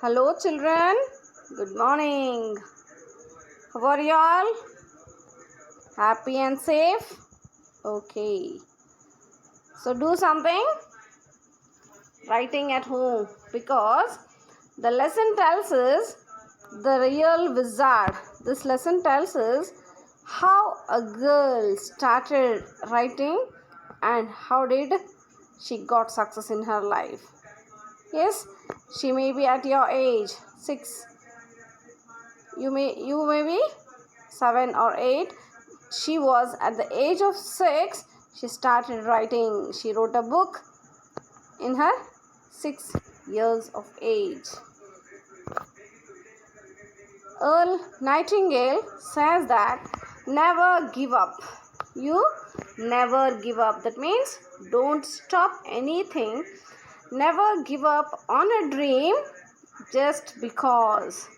Hello children, good morning. How are you all? Happy and safe? Okay. So do something writing at home because the lesson tells us the real wizard. This lesson tells us how a girl started writing and how did she got success in her life. Yes, she may be at your age 6. You may be 7 or 8. She was at the age of 6. She started writing. She wrote a book in her 6 years of age. Earl Nightingale says that never give up. You never give up. That means don't stop anything. Never give up on a dream just because.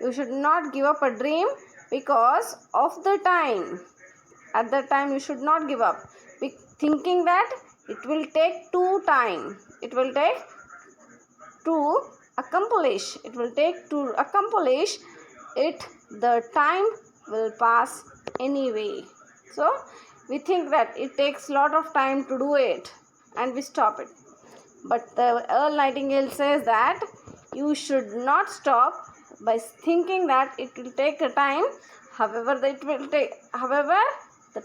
You should not give up a dream because of the time. At that time you should not give up. Thinking that it will take time. It will take to accomplish. It will take to accomplish it. The time will pass anyway. So we think that it takes lot of time to do it and we stop it. But the Earl Nightingale says that you should not stop by thinking that it will take a time. However, the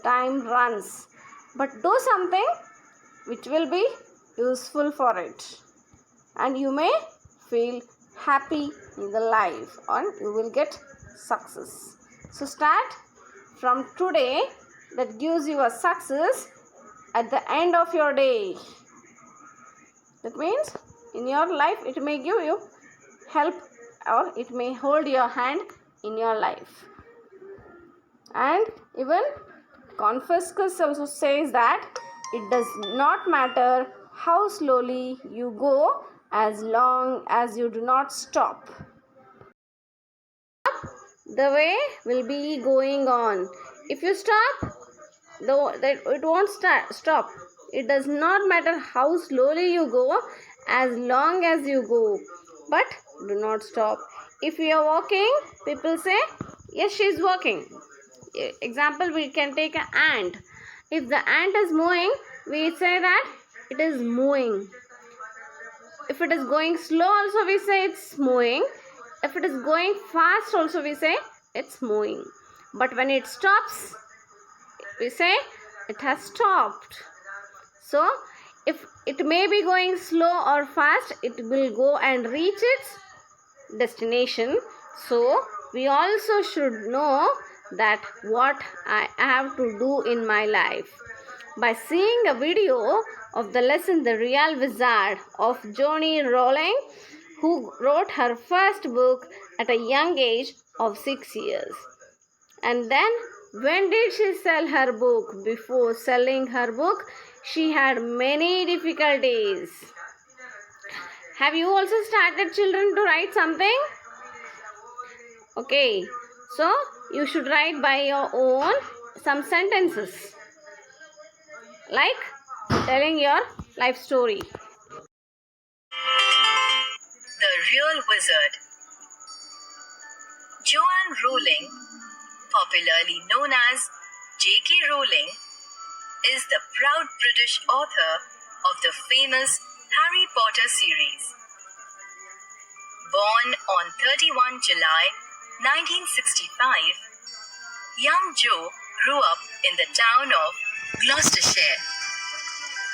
time runs. But do something which will be useful for it. And you may feel happy in the life and you will get success. So start from today. That gives you a success at the end of your day. That means in your life it may give you help or it may hold your hand in your life. And even Confucius also says that it does not matter how slowly you go as long as you do not stop. The way will be going on. If you stop, it won't stop. It does not matter how slowly you go as long as you go. But do not stop. If you are walking, people say, yes, she is walking. Example, we can take an ant. If the ant is moving, we say that it is moving. If it is going slow also we say it's moving. If it is going fast also we say it's moving. But when it stops, we say it has stopped. So if it may be going slow or fast, it will go and reach its destination. So we also should know that what I have to do in my life. By seeing a video of the lesson The Real Wizard of Joanne Rowling, who wrote her first book at a young age of 6 years. And then when did she sell her book? Before selling her book, she had many difficulties. Have you also started, children, to write something? Okay, so you should write by your own some sentences, like telling your life story. The Real Wizard. Joanne Rowling, popularly known as J.K. Rowling, is the proud British author of the famous Harry Potter series. Born on 31 July 1965, young Jo grew up in the town of Gloucestershire.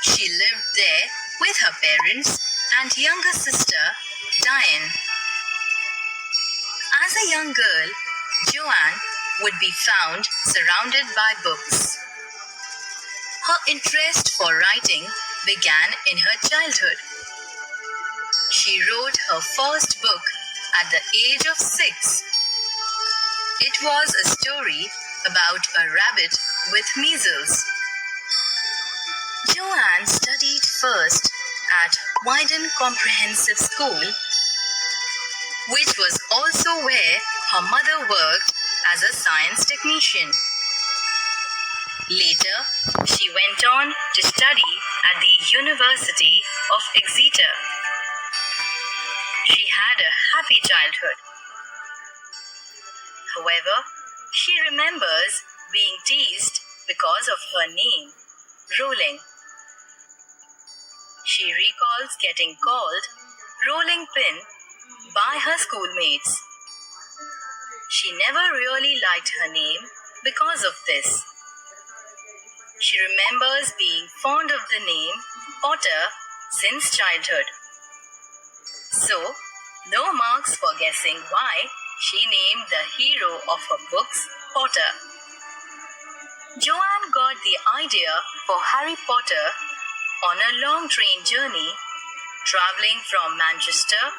She lived there with her parents and younger sister, Diane. As a young girl, Joanne would be found surrounded by books. Her interest for writing began in her childhood. She wrote her first book at the age of 6. It was a story about a rabbit with measles. Joanne studied first at Wyndon Comprehensive School, which was also where her mother worked as a science technician. Later, she went on to study at the University of Exeter. She had a happy childhood. However, she remembers being teased because of her name, Rolling. She recalls getting called Rolling Pin by her schoolmates. She never really liked her name because of this. She remembers being fond of the name Potter since childhood. So, no marks for guessing why she named the hero of her books Potter. Joanne got the idea for Harry Potter on a long train journey traveling from Manchester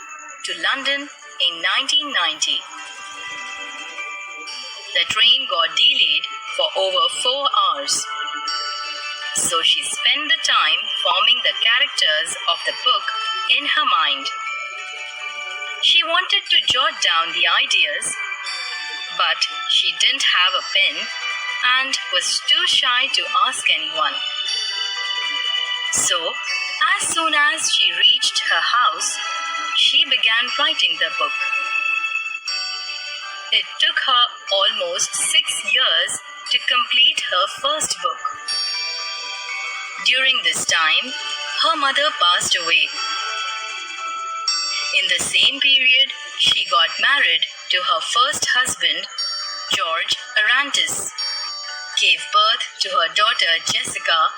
to London in 1990. The train got delayed for over 4 hours. So she spent the time forming the characters of the book in her mind. She wanted to jot down the ideas, but she didn't have a pen and was too shy to ask anyone. So, as soon as she reached her house, she began writing the book. It took her almost 6 years to complete her first book. During this time, her mother passed away. In the same period, she got married to her first husband, George Arantes, gave birth to her daughter Jessica,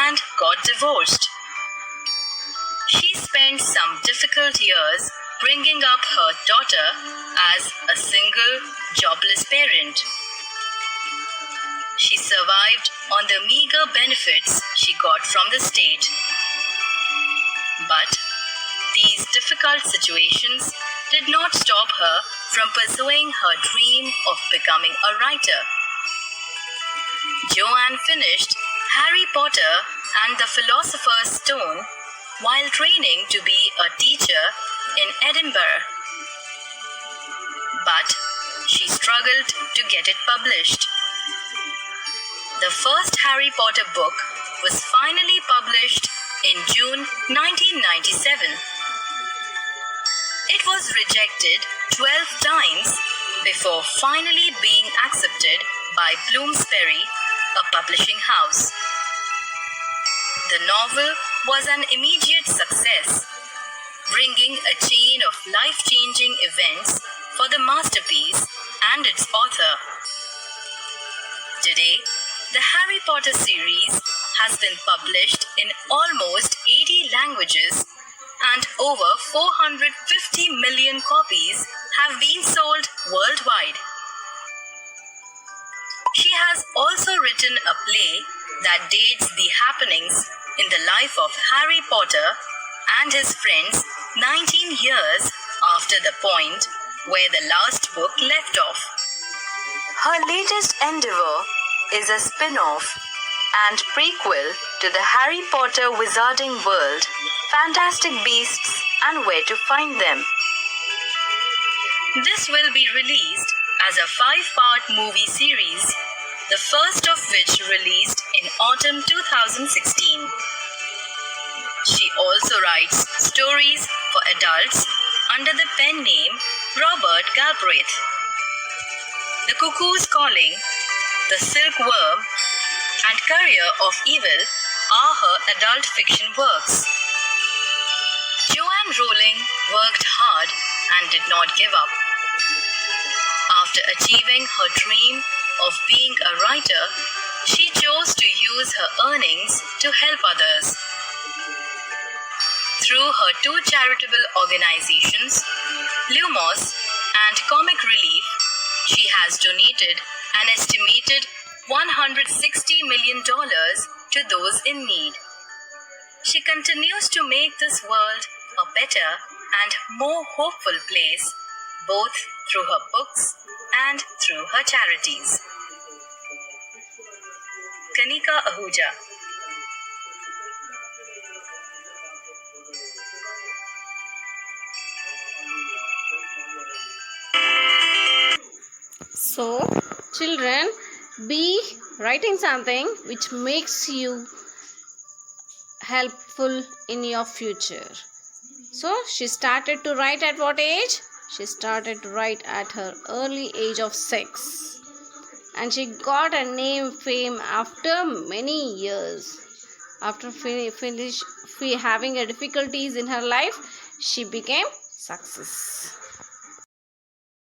and got divorced. She spent some difficult years bringing up her daughter as a single, jobless parent. She survived on the meager benefits she got from the state. But these difficult situations did not stop her from pursuing her dream of becoming a writer. Joanne finished Harry Potter and the Philosopher's Stone while training to be a teacher in Edinburgh. But she struggled to get it published. The first Harry Potter book was finally published in June 1997. It was rejected 12 times before finally being accepted by Bloomsbury, a publishing house. The novel was an immediate success, bringing a chain of life-changing events for the masterpiece and its author. Today, the Harry Potter series has been published in almost 80 languages and over 450 million copies have been sold worldwide. She has also written a play that dates the happenings in the life of Harry Potter and his friends 19 years after the point where the last book left off. Her latest endeavor is a spin-off and prequel to the Harry Potter Wizarding World, Fantastic Beasts and Where to Find Them. This will be released as a 5-part movie series, the first of which released in autumn 2016. She also writes stories for adults under the pen name Robert Galbraith. The Cuckoo's Calling, The Silkworm, and Career of Evil are her adult fiction works. Joanne Rowling worked hard and did not give up. After achieving her dream of being a writer, she chose to use her earnings to help others. Through her 2 charitable organizations, Lumos and Comic Relief, she has donated an estimated $160 million to those in need. She continues to make this world a better and more hopeful place, both through her books and through her charities. Kanika Ahuja. So, children, be writing something which makes you helpful in your future. So she started to write at what age? She started to write at her early age of 6. And she got a name fame after many years. After having a difficulties in her life, she became success.